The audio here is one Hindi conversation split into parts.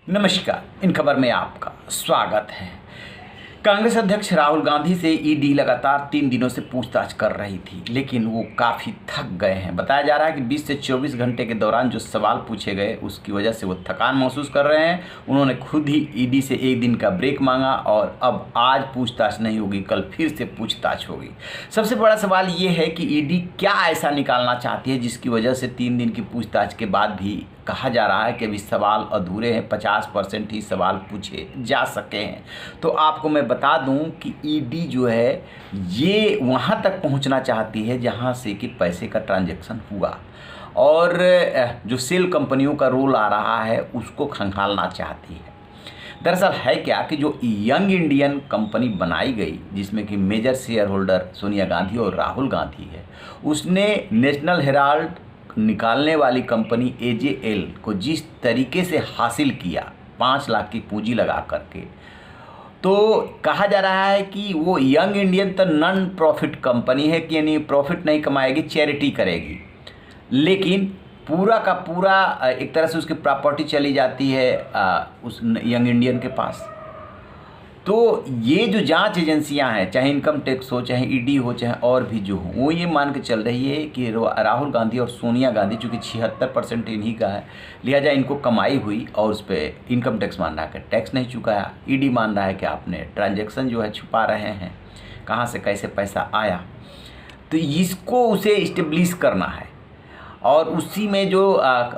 नमस्कार। इन खबर में आपका स्वागत है। कांग्रेस अध्यक्ष राहुल गांधी से ईडी लगातार 3 दिनों से पूछताछ कर रही थी, लेकिन वो काफ़ी थक गए हैं। बताया जा रहा है कि 20 से 24 घंटे के दौरान जो सवाल पूछे गए उसकी वजह से वो थकान महसूस कर रहे हैं। उन्होंने खुद ही ईडी से 1 दिन का ब्रेक मांगा और अब आज पूछताछ नहीं होगी, कल फिर से पूछताछ होगी। सबसे बड़ा सवाल ये है कि ईडी क्या ऐसा निकालना चाहती है जिसकी वजह से 3 दिन की पूछताछ के बाद भी कहा जा रहा है कि अभी सवाल अधूरे हैं, 50% ही सवाल पूछे जा सके हैं। तो आपको मैं बता दूं कि ईडी जो है ये वहां तक पहुंचना चाहती है जहां से कि पैसे का ट्रांजैक्शन हुआ और जो सेल कंपनियों का रोल आ रहा है उसको खंगालना चाहती है। दरअसल है क्या कि जो यंग इंडियन कंपनी बनाई गई जिसमें कि major shareholder Sonia Gandhi और राहुल गांधी है, उसने नेशनल हेराल्ड निकालने वाली कंपनी एजेएल को जिस तरीके से हासिल किया 5 लाख की पूंजी लगा करके, तो कहा जा रहा है कि वो यंग इंडियन तो नॉन प्रॉफिट कंपनी है कि यानी प्रॉफिट नहीं कमाएगी, चैरिटी करेगी, लेकिन पूरा का पूरा एक तरह से उसकी प्रॉपर्टी चली जाती है उस यंग इंडियन के पास। तो ये जो जांच एजेंसियां हैं, चाहे इनकम टैक्स हो, चाहे ईडी हो, चाहे और भी जो हो, वो ये मान के चल रही है कि राहुल गांधी और सोनिया गांधी, चूँकि 76% इन्हीं का है, लिहाजा इनको कमाई हुई और उस पर इनकम टैक्स मान रहा है कि टैक्स नहीं चुकाया। ईडी मान रहा है कि आपने ट्रांजैक्शन जो है छुपा रहे हैं, कहाँ से कैसे पैसा आया, तो इसको उसे इस्टेब्लिश करना है। और उसी में जो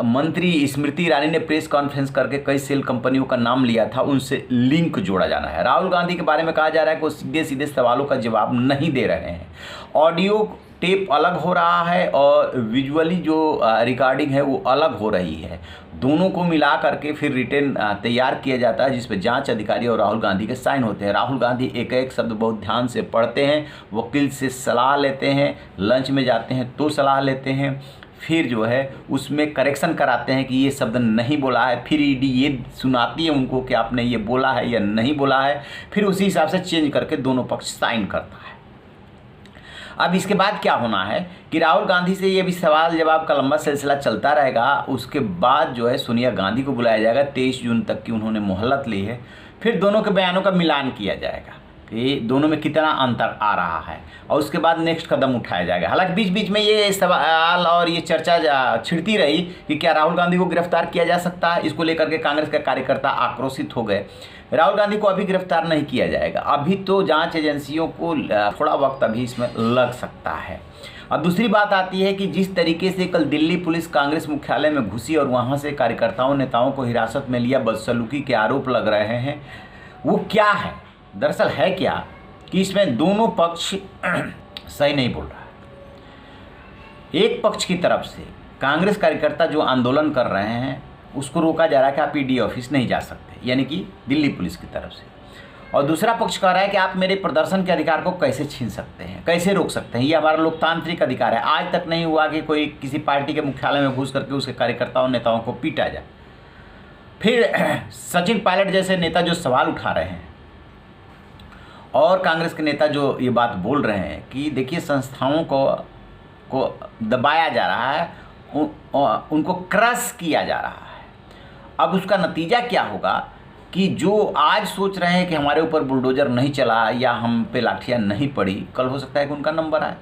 मंत्री स्मृति ईरानी ने प्रेस कॉन्फ्रेंस करके कई सेल कंपनियों का नाम लिया था, उनसे लिंक जोड़ा जाना है। राहुल गांधी के बारे में कहा जा रहा है कि वो सीधे सीधे सवालों का जवाब नहीं दे रहे हैं। ऑडियो टेप अलग हो रहा है और विजुअली जो रिकॉर्डिंग है वो अलग हो रही है। दोनों को मिला करके फिर रिटर्न तैयार किया जाता है, जिस पर जांच अधिकारी और राहुल गांधी के साइन होते हैं। राहुल गांधी एक एक शब्द बहुत ध्यान से पढ़ते हैं, वकील से सलाह लेते हैं, लंच में जाते हैं तो सलाह लेते हैं, फिर जो है उसमें करेक्शन कराते हैं कि ये शब्द नहीं बोला है, फिर ईडी ये सुनाती है उनको कि आपने ये बोला है या नहीं बोला है, फिर उसी हिसाब से चेंज करके दोनों पक्ष साइन करता है। अब इसके बाद क्या होना है कि राहुल गांधी से ये भी सवाल जवाब का लंबा सिलसिला चलता रहेगा। उसके बाद जो है सोनिया गांधी को बुलाया जाएगा, 23 जून तक की उन्होंने मोहलत ली है। फिर दोनों के बयानों का मिलान किया जाएगा कि दोनों में कितना अंतर आ रहा है और उसके बाद नेक्स्ट कदम उठाया जाएगा। हालांकि बीच बीच में ये सवाल और ये चर्चा छिड़ती रही कि क्या राहुल गांधी को गिरफ्तार किया जा सकता है। इसको लेकर के कांग्रेस के कार्यकर्ता आक्रोशित हो गए। राहुल गांधी को अभी गिरफ्तार नहीं किया जाएगा, अभी तो जांच एजेंसियों को थोड़ा वक्त अभी इसमें लग सकता है। अब दूसरी बात आती है कि जिस तरीके से कल दिल्ली पुलिस कांग्रेस मुख्यालय में घुसी और वहाँ से कार्यकर्ताओं नेताओं को हिरासत में लिया, बदसलूकी के आरोप लग रहे हैं, वो क्या है? दरअसल है क्या कि इसमें दोनों पक्ष सही नहीं बोल रहा है। एक पक्ष की तरफ से कांग्रेस कार्यकर्ता जो आंदोलन कर रहे हैं उसको रोका जा रहा है कि आप ईडी ऑफिस नहीं जा सकते, यानी कि दिल्ली पुलिस की तरफ से, और दूसरा पक्ष कह रहा है कि आप मेरे प्रदर्शन के अधिकार को कैसे छीन सकते हैं, कैसे रोक सकते हैं, ये हमारा लोकतांत्रिक अधिकार है। आज तक नहीं हुआ कि कोई किसी पार्टी के मुख्यालय में घुस करके उसके कार्यकर्ताओं नेताओं को पीटा जाए। फिर सचिन पायलट जैसे नेता जो सवाल उठा रहे हैं और कांग्रेस के नेता जो ये बात बोल रहे हैं कि देखिए संस्थाओं को दबाया जा रहा है, उनको क्रश किया जा रहा है। अब उसका नतीजा क्या होगा कि जो आज सोच रहे हैं कि हमारे ऊपर बुलडोजर नहीं चला या हम पे लाठियाँ नहीं पड़ी, कल हो सकता है कि उनका नंबर आए।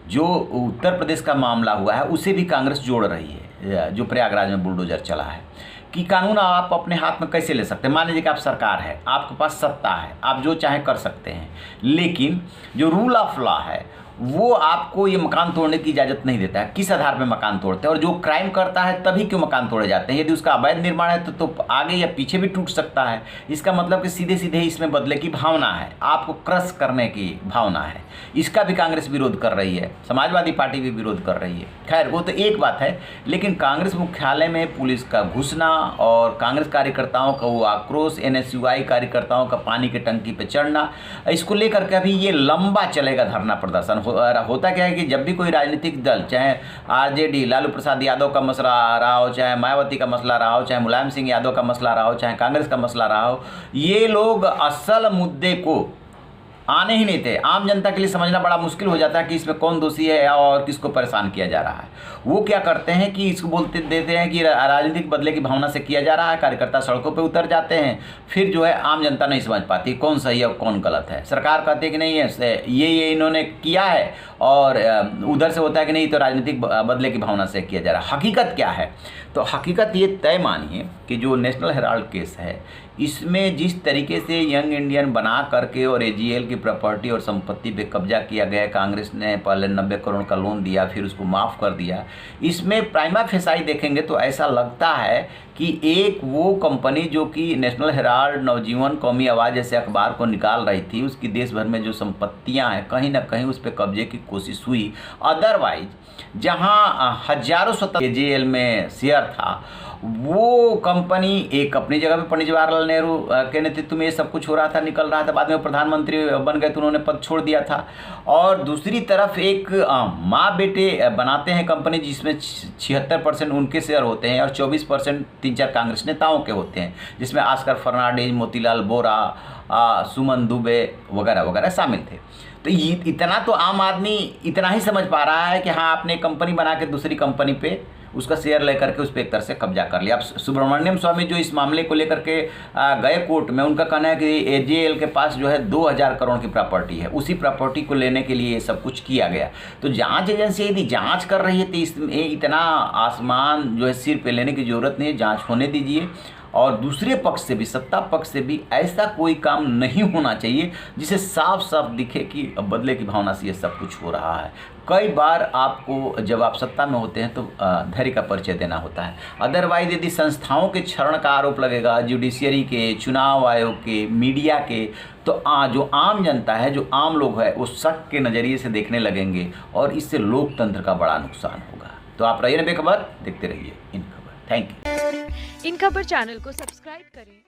जो उत्तर प्रदेश का मामला हुआ है उसे भी कांग्रेस जोड़ रही है, जो प्रयागराज में बुलडोजर चला है, कि कानून आप अपने हाथ में कैसे ले सकते हैं। मान लीजिए कि आप सरकार है, आपके पास सत्ता है, आप जो चाहे कर सकते हैं, लेकिन जो रूल ऑफ लॉ है वो आपको ये मकान तोड़ने की इजाज़त नहीं देता है। किस आधार पर मकान तोड़ते हैं और जो क्राइम करता है तभी क्यों मकान तोड़े जाते हैं। यदि उसका अवैध निर्माण है तो आगे या पीछे भी टूट सकता है। इसका मतलब कि सीधे सीधे इसमें बदले की भावना है, आपको क्रश करने की भावना है। इसका भी कांग्रेस विरोध कर रही है, समाजवादी पार्टी भी विरोध कर रही है। खैर वो तो एक बात है, लेकिन कांग्रेस मुख्यालय में पुलिस का घुसना और कांग्रेस कार्यकर्ताओं का वो आक्रोश, एनएसयूआई कार्यकर्ताओं का पानी की टंकी पर चढ़ना, इसको लेकर के अभी ये लंबा चलेगा धरना प्रदर्शन। होता क्या है कि जब भी कोई राजनीतिक दल, चाहे आरजेडी लालू प्रसाद यादव का मसला रहा हो, चाहे मायावती का मसला रहा हो, चाहे मुलायम सिंह यादव का मसला रहा हो, चाहे कांग्रेस का मसला रहा हो, ये लोग असल मुद्दे को आने ही नहीं थे। आम जनता के लिए समझना बड़ा मुश्किल हो जाता है कि इसमें कौन दोषी है और किसको परेशान किया जा रहा है। वो क्या करते हैं कि इसको बोलते देते हैं कि राजनीतिक बदले की भावना से किया जा रहा है, कार्यकर्ता सड़कों पे उतर जाते हैं, फिर जो है आम जनता नहीं समझ पाती कौन सही है और कौन गलत है। सरकार कहती है कि नहीं है ये इन्होंने किया है, और उधर से होता है कि नहीं तो राजनीतिक बदले की भावना से किया जा रहा है। हकीकत क्या है? तो हकीकत ये तय मानिए कि जो नेशनल हेराल्ड केस है, इसमें जिस तरीके से यंग इंडियन बना करके और एजीएल की प्रॉपर्टी और संपत्ति पे कब्जा किया गया, कांग्रेस ने पहले 90 करोड़ का लोन दिया, फिर उसको माफ़ कर दिया। इसमें प्राइमा फेसाई देखेंगे तो ऐसा लगता है कि एक वो कंपनी जो कि नेशनल हेराल्ड, नवजीवन, कौमी आवाज़ जैसे अखबार को निकाल रही थी, उसकी देश भर में जो संपत्तियां हैं कहीं ना कहीं उस पर कब्जे की कोशिश हुई। अदरवाइज जहां हजारों स्वतंत्र एजीएल में शेयर था, वो कंपनी एक अपनी जगह पे पंडित जवाहरलाल नेहरू के नेतृत्व में ये सब कुछ हो रहा था, निकल रहा था। बाद में प्रधानमंत्री बन गए तो उन्होंने पद छोड़ दिया था। और दूसरी तरफ एक माँ बेटे बनाते हैं कंपनी जिसमें 76% उनके शेयर होते हैं और 24% 3-4 कांग्रेस नेताओं के होते हैं, जिसमें ऑस्कर फर्नांडिस, मोतीलाल वोरा, सुमन दुबे वगैरह वगैरह शामिल थे। तो इतना तो आम आदमी इतना ही समझ पा रहा है कि हाँ, आपने कंपनी बना के दूसरी कंपनी पे उसका शेयर लेकर के उस पर एक तरह से कब्जा कर लिया। अब सुब्रमण्यम स्वामी जो इस मामले को लेकर के गए कोर्ट में, उनका कहना है कि एजीएल के पास जो है 2000 करोड़ की प्रॉपर्टी है, उसी प्रॉपर्टी को लेने के लिए ये सब कुछ किया गया। तो जांच एजेंसी यदि जांच कर रही है तो इसमें इतना आसमान जो है सिर पे लेने की जरूरत नहीं है, जांच होने दीजिए। और दूसरे पक्ष से भी, सत्ता पक्ष से भी ऐसा कोई काम नहीं होना चाहिए जिसे साफ साफ दिखे कि बदले की भावना से ये सब कुछ हो रहा है। कई बार आपको जब आप सत्ता में होते हैं तो धैर्य का परिचय देना होता है। अदरवाइज यदि संस्थाओं के क्षरण का आरोप लगेगा, जुडिशियरी के, चुनाव आयोग के, मीडिया के, तो जो आम जनता है, जो आम लोग है, वो शक के नज़रिए से देखने लगेंगे और इससे लोकतंत्र का बड़ा नुकसान होगा। तो आप रहिए बेखबर, देखते रहिए इन खबर। Thank you. इन खबर चैनल को सब्सक्राइब करें।